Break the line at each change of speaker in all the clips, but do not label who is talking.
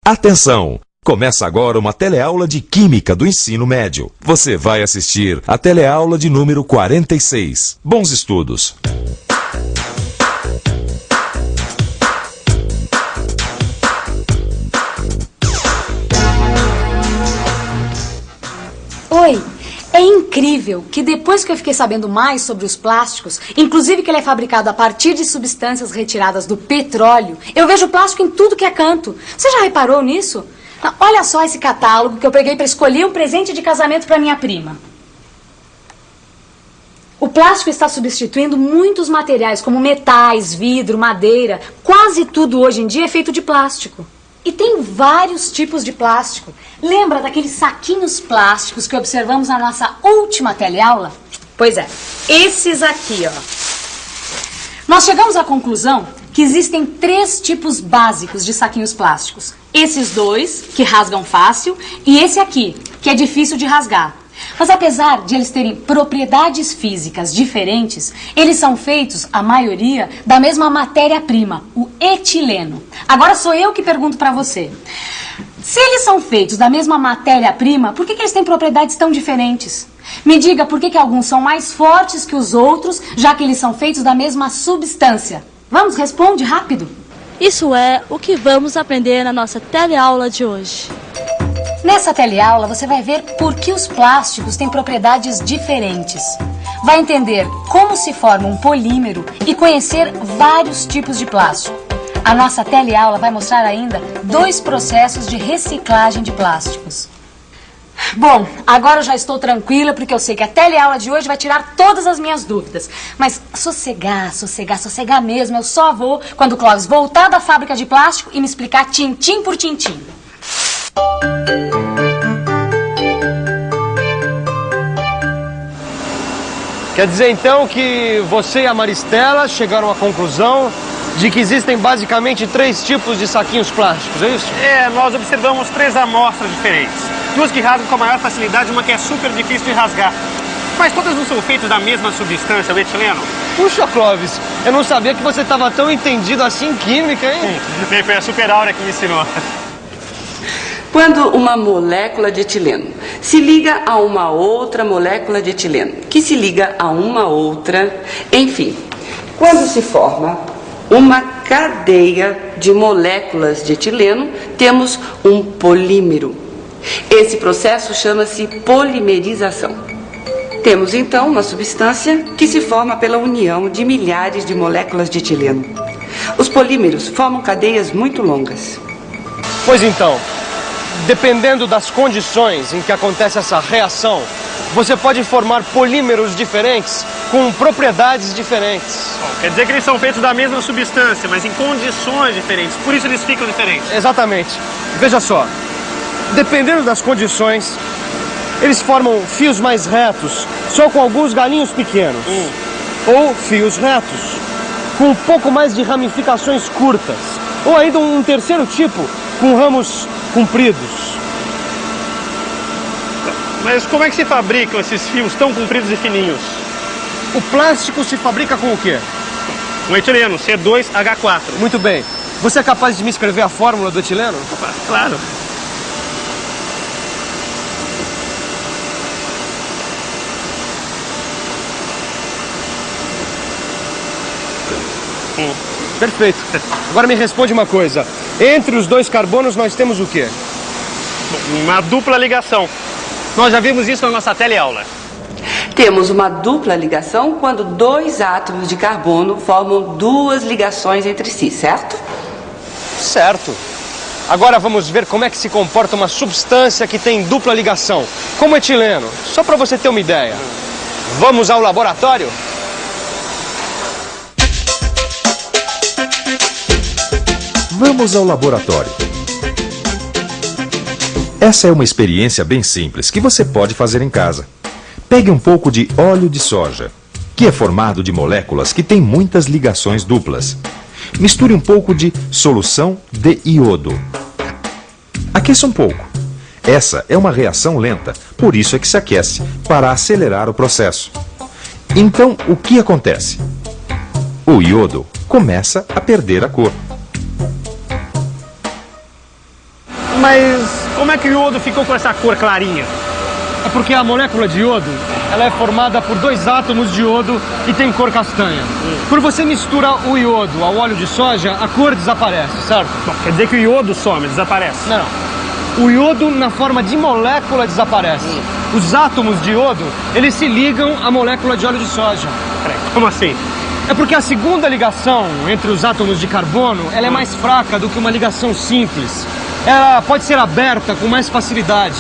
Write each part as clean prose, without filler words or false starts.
Atenção! Começa agora uma teleaula de Química do Ensino Médio. Você vai assistir a teleaula de número 46. Bons estudos!
Oi! É incrível que depois que eu fiquei sabendo mais sobre os plásticos, inclusive que ele é fabricado a partir de substâncias retiradas do petróleo, eu vejo plástico em tudo que é canto. Você já reparou nisso? Olha só esse catálogo que eu peguei para escolher um presente de casamento para minha prima. O plástico está substituindo muitos materiais como metais, vidro, madeira. Quase tudo hoje em dia é feito de plástico. E tem vários tipos de plástico. Lembra daqueles saquinhos plásticos que observamos na nossa última teleaula? Pois é, esses aqui, ó. Nós chegamos à conclusão que existem 3 tipos básicos de saquinhos plásticos. Esses 2, que rasgam fácil, e esse aqui, que é difícil de rasgar. Mas apesar de eles terem propriedades físicas diferentes, eles são feitos, a maioria, da mesma matéria-prima, o etileno. Agora sou eu que pergunto para você. Se eles são feitos da mesma matéria-prima, por que eles têm propriedades tão diferentes? Me diga por que alguns são mais fortes que os outros, já que eles são feitos da mesma substância. Vamos, responde rápido.
Isso é o que vamos aprender na nossa teleaula de hoje.
Nessa teleaula você vai ver por que os plásticos têm propriedades diferentes. Vai entender como se forma um polímero e conhecer vários tipos de plástico. A nossa teleaula vai mostrar ainda 2 processos de reciclagem de plásticos. Bom, agora eu já estou tranquila porque eu sei que a teleaula de hoje vai tirar todas as minhas dúvidas. Mas sossegar mesmo, eu só vou quando o Clóvis voltar da fábrica de plástico e me explicar tintim por tintim.
Quer dizer então que você e a Maristela chegaram à conclusão de que existem basicamente 3 tipos de saquinhos plásticos, é isso?
Nós observamos 3 amostras diferentes. 2 que rasgam com a maior facilidade, uma que é super difícil de rasgar. Mas todas não são feitas da mesma substância, o etileno?
Puxa, Clóvis, eu não sabia que você estava tão entendido assim em química, hein?
Foi a Super Áurea que me ensinou.
Quando uma molécula de etileno se liga a uma outra molécula de etileno, que se liga a uma outra, enfim, quando se forma uma cadeia de moléculas de etileno, temos um polímero. Esse processo chama-se polimerização. Temos então uma substância que se forma pela união de milhares de moléculas de etileno. Os polímeros formam cadeias muito longas.
Pois então, dependendo das condições em que acontece essa reação, você pode formar polímeros diferentes com propriedades diferentes.
Quer dizer que eles são feitos da mesma substância, mas em condições diferentes. Por isso eles ficam diferentes.
Exatamente. Veja só, dependendo das condições, eles formam fios mais retos, só com alguns galinhos pequenos. Ou fios retos, com um pouco mais de ramificações curtas. Ou ainda um terceiro tipo, com ramos compridos.
Mas como é que se fabricam esses fios tão compridos e fininhos?
O plástico se fabrica com o quê?
Um etileno, C2H4.
Muito bem. Você é capaz de me escrever a fórmula do etileno?
Claro.
Perfeito. Agora me responde uma coisa. Entre os 2 carbonos nós temos o quê?
Uma dupla ligação. Nós já vimos isso na nossa teleaula.
Temos uma dupla ligação quando 2 átomos de carbono formam 2 ligações entre si, certo?
Certo. Agora vamos ver como é que se comporta uma substância que tem dupla ligação, como o etileno, só para você ter uma ideia. Vamos ao laboratório?
Vamos ao laboratório. Essa é uma experiência bem simples que você pode fazer em casa. Pegue um pouco de óleo de soja, que é formado de moléculas que têm muitas ligações duplas. Misture um pouco de solução de iodo. Aqueça um pouco. Essa é uma reação lenta, por isso é que se aquece, para acelerar o processo. Então, o que acontece? O iodo começa a perder a cor.
Mas como é que o iodo ficou com essa cor clarinha?
É porque a molécula de iodo, ela é formada por 2 átomos de iodo e tem cor castanha. Quando você mistura o iodo ao óleo de soja, a cor desaparece, certo?
Bom, quer dizer que o iodo some, desaparece.
Não. O iodo, na forma de molécula, desaparece. Os átomos de iodo, eles se ligam à molécula de óleo de soja.
Peraí, como assim?
É porque a segunda ligação entre os átomos de carbono, ela é mais fraca do que uma ligação simples. Ela pode ser aberta com mais facilidade.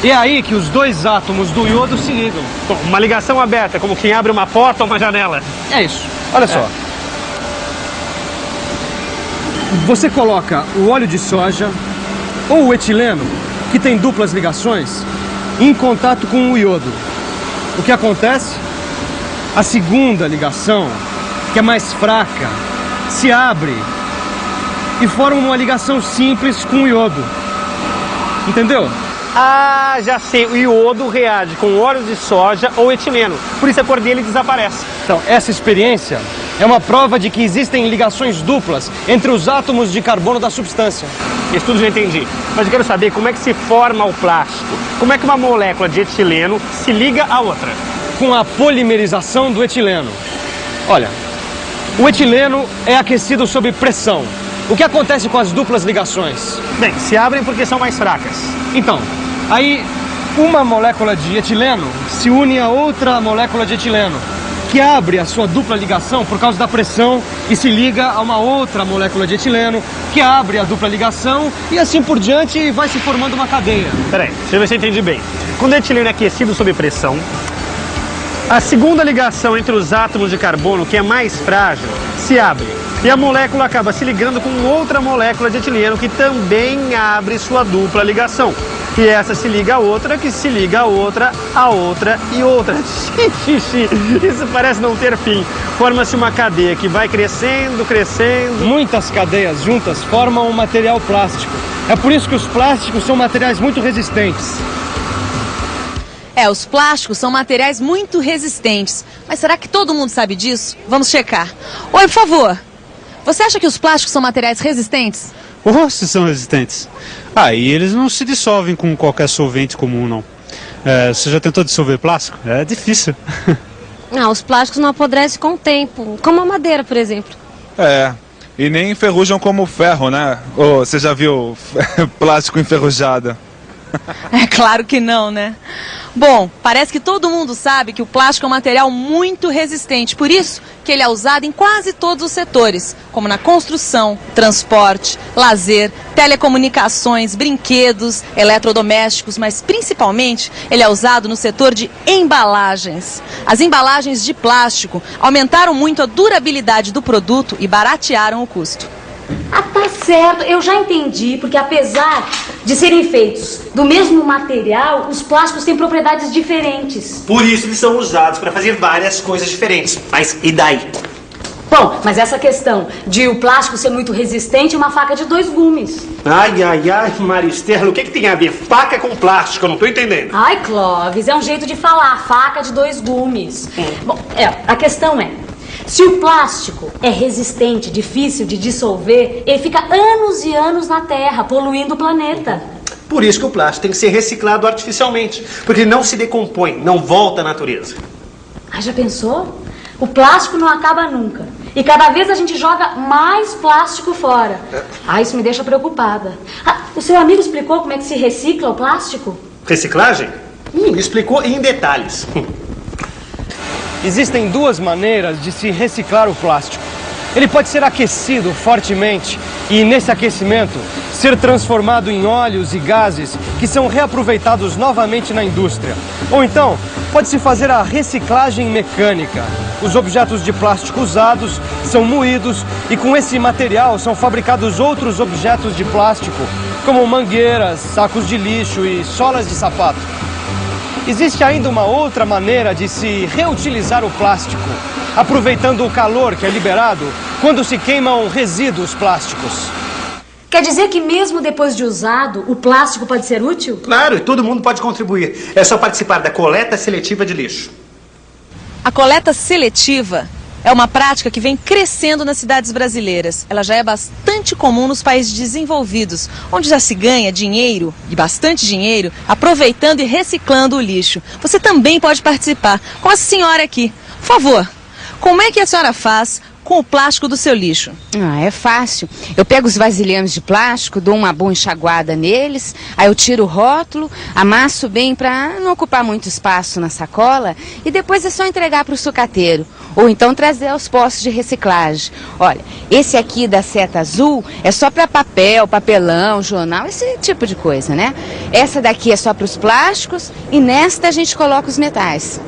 E é aí que os 2 átomos do iodo se ligam.
Bom, uma ligação aberta, como quem abre uma porta ou uma janela.
É isso. Olha só. Você coloca o óleo de soja ou o etileno, que tem duplas ligações, em contato com o iodo. O que acontece? A segunda ligação, que é mais fraca, se abre e forma uma ligação simples com o iodo. Entendeu?
Ah, já sei. O iodo reage com óleo de soja ou etileno. Por isso a cor dele desaparece.
Então, essa experiência é uma prova de que existem ligações duplas entre os átomos de carbono da substância.
Isso tudo já entendi. Mas eu quero saber como é que se forma o plástico. Como é que uma molécula de etileno se liga à outra?
Com a polimerização do etileno. Olha, o etileno é aquecido sob pressão. O que acontece com as duplas ligações?
Bem, se abrem porque são mais fracas.
Então, aí uma molécula de etileno se une a outra molécula de etileno, que abre a sua dupla ligação por causa da pressão e se liga a uma outra molécula de etileno, que abre a dupla ligação e assim por diante e vai se formando uma cadeia.
Peraí, deixa eu ver se eu entendi bem. Quando o etileno é aquecido sob pressão, a segunda ligação entre os átomos de carbono, que é mais frágil, se abre. E a molécula acaba se ligando com outra molécula de etileno que também abre sua dupla ligação. E essa se liga a outra, que se liga a outra e outra. Isso parece não ter fim. Forma-se uma cadeia que vai crescendo, crescendo.
Muitas cadeias juntas formam um material plástico. É por isso que os plásticos são materiais muito resistentes.
Os plásticos são materiais muito resistentes. Mas será que todo mundo sabe disso? Vamos checar. Oi, por favor. Você acha que os plásticos são materiais resistentes?
Se são resistentes. E eles não se dissolvem com qualquer solvente comum, não. Você já tentou dissolver plástico? É difícil.
Os plásticos não apodrecem com o tempo, como a madeira, por exemplo.
E nem enferrujam como o ferro, né? Você já viu plástico enferrujado?
É claro que não, né? Bom, parece que todo mundo sabe que o plástico é um material muito resistente, por isso que ele é usado em quase todos os setores, como na construção, transporte, lazer, telecomunicações, brinquedos, eletrodomésticos, mas principalmente ele é usado no setor de embalagens. As embalagens de plástico aumentaram muito a durabilidade do produto e baratearam o custo.
Tá certo, eu já entendi, porque apesar de serem feitos do mesmo material, os plásticos têm propriedades diferentes.
Por isso eles são usados para fazer várias coisas diferentes. Mas e daí?
Bom, mas essa questão de o plástico ser muito resistente é uma faca de 2 gumes.
Ai, Maristela, o que tem a ver faca com plástico? Eu não tô entendendo.
Ai, Clóvis, é um jeito de falar, faca de 2 gumes. Bom, a questão é, se o plástico é resistente, difícil de dissolver, ele fica anos e anos na Terra, poluindo o planeta.
Por isso que o plástico tem que ser reciclado artificialmente, porque ele não se decompõe, não volta à natureza.
Já pensou? O plástico não acaba nunca. E cada vez a gente joga mais plástico fora. Isso me deixa preocupada. O seu amigo explicou como é que se recicla o plástico?
Reciclagem? Explicou em detalhes.
Existem 2 maneiras de se reciclar o plástico. Ele pode ser aquecido fortemente e, nesse aquecimento, ser transformado em óleos e gases que são reaproveitados novamente na indústria. Ou então, pode-se fazer a reciclagem mecânica. Os objetos de plástico usados são moídos e com esse material são fabricados outros objetos de plástico, como mangueiras, sacos de lixo e solas de sapato. Existe ainda uma outra maneira de se reutilizar o plástico, aproveitando o calor que é liberado quando se queimam resíduos plásticos.
Quer dizer que mesmo depois de usado, o plástico pode ser útil?
Claro, e todo mundo pode contribuir. É só participar da coleta seletiva de lixo.
A coleta seletiva É uma prática que vem crescendo nas cidades brasileiras. Ela já é bastante comum nos países desenvolvidos, onde já se ganha dinheiro, e bastante dinheiro, aproveitando e reciclando o lixo. Você também pode participar com a senhora aqui. Por favor, como é que a senhora faz com o plástico do seu lixo?
É fácil. Eu pego os vasilhames de plástico, dou uma boa enxaguada neles, aí eu tiro o rótulo, amasso bem para não ocupar muito espaço na sacola e depois é só entregar para o sucateiro. Ou então trazer aos postos de reciclagem. Olha, esse aqui da seta azul é só para papel, papelão, jornal, esse tipo de coisa, né? Essa daqui é só para os plásticos e nesta a gente coloca os metais.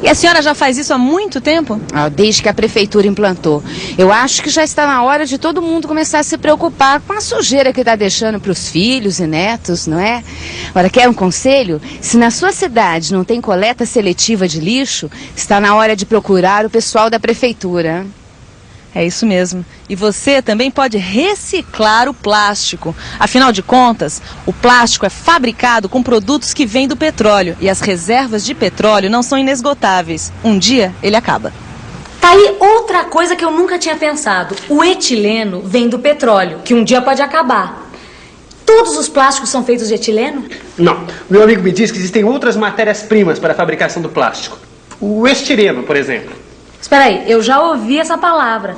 E a senhora já faz isso há muito tempo?
Desde que a prefeitura implantou. Eu acho que já está na hora de todo mundo começar a se preocupar com a sujeira que está deixando para os filhos e netos, não é? Agora, quer um conselho? Se na sua cidade não tem coleta seletiva de lixo, está na hora de procurar o pessoal da prefeitura.
É isso mesmo. E você também pode reciclar o plástico. Afinal de contas, o plástico é fabricado com produtos que vêm do petróleo. E as reservas de petróleo não são inesgotáveis. Um dia ele acaba.
Tá aí outra coisa que eu nunca tinha pensado. O etileno vem do petróleo, que um dia pode acabar. Todos os plásticos são feitos de etileno?
Não. Meu amigo me diz que existem outras matérias-primas para a fabricação do plástico. O estireno, por exemplo.
Espera aí, eu já ouvi essa palavra.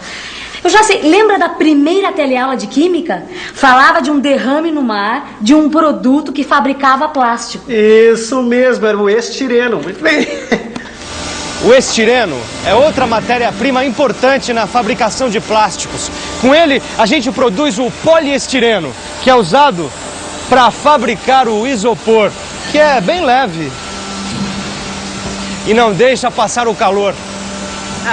Eu já sei, lembra da primeira teleaula de química? Falava de um derrame no mar de um produto que fabricava plástico.
Isso mesmo, era o estireno. Muito bem. O estireno é outra matéria-prima importante na fabricação de plásticos. Com ele, a gente produz o poliestireno, que é usado para fabricar o isopor, que é bem leve e não deixa passar o calor.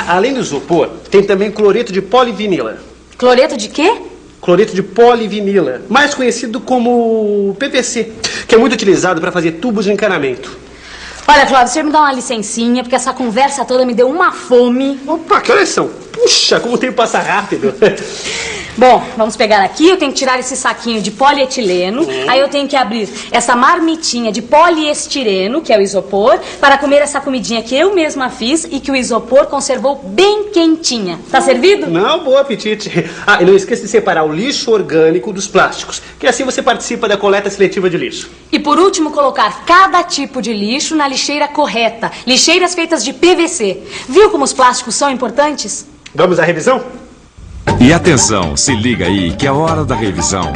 Além do isopor, tem também cloreto de polivinila.
Cloreto de quê?
Cloreto de polivinila, mais conhecido como PVC, que é muito utilizado para fazer tubos de encanamento.
Olha, Flávio, você me dá uma licencinha, porque essa conversa toda me deu uma fome.
Opa, que horas são? Puxa, como o tempo passa rápido.
Bom, vamos pegar aqui, eu tenho que tirar esse saquinho de polietileno, aí eu tenho que abrir essa marmitinha de poliestireno, que é o isopor, para comer essa comidinha que eu mesma fiz e que o isopor conservou bem quentinha. Tá servido?
Não, bom apetite. E não esqueça de separar o lixo orgânico dos plásticos, que assim você participa da coleta seletiva de lixo.
E por último, colocar cada tipo de lixo na lixeira correta, lixeiras feitas de PVC. Viu como os plásticos são importantes?
Vamos à revisão?
E atenção, se liga aí que é hora da revisão.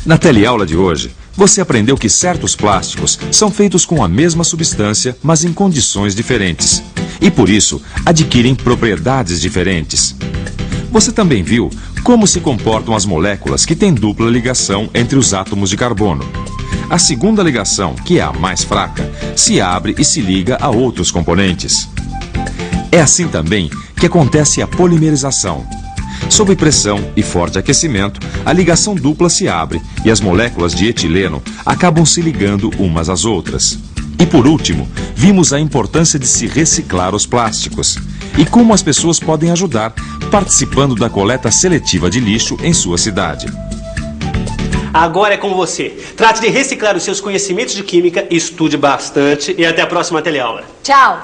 Na teleaula de hoje, você aprendeu que certos plásticos são feitos com a mesma substância, mas em condições diferentes. E por isso, adquirem propriedades diferentes. Você também viu como se comportam as moléculas que têm dupla ligação entre os átomos de carbono. A segunda ligação, que é a mais fraca, se abre e se liga a outros componentes. É assim também que acontece a polimerização. Sob pressão e forte aquecimento, a ligação dupla se abre e as moléculas de etileno acabam se ligando umas às outras. E por último, vimos a importância de se reciclar os plásticos e como as pessoas podem ajudar participando da coleta seletiva de lixo em sua cidade.
Agora é com você. Trate de reciclar os seus conhecimentos de química, estude bastante e até a próxima teleaula.
Tchau!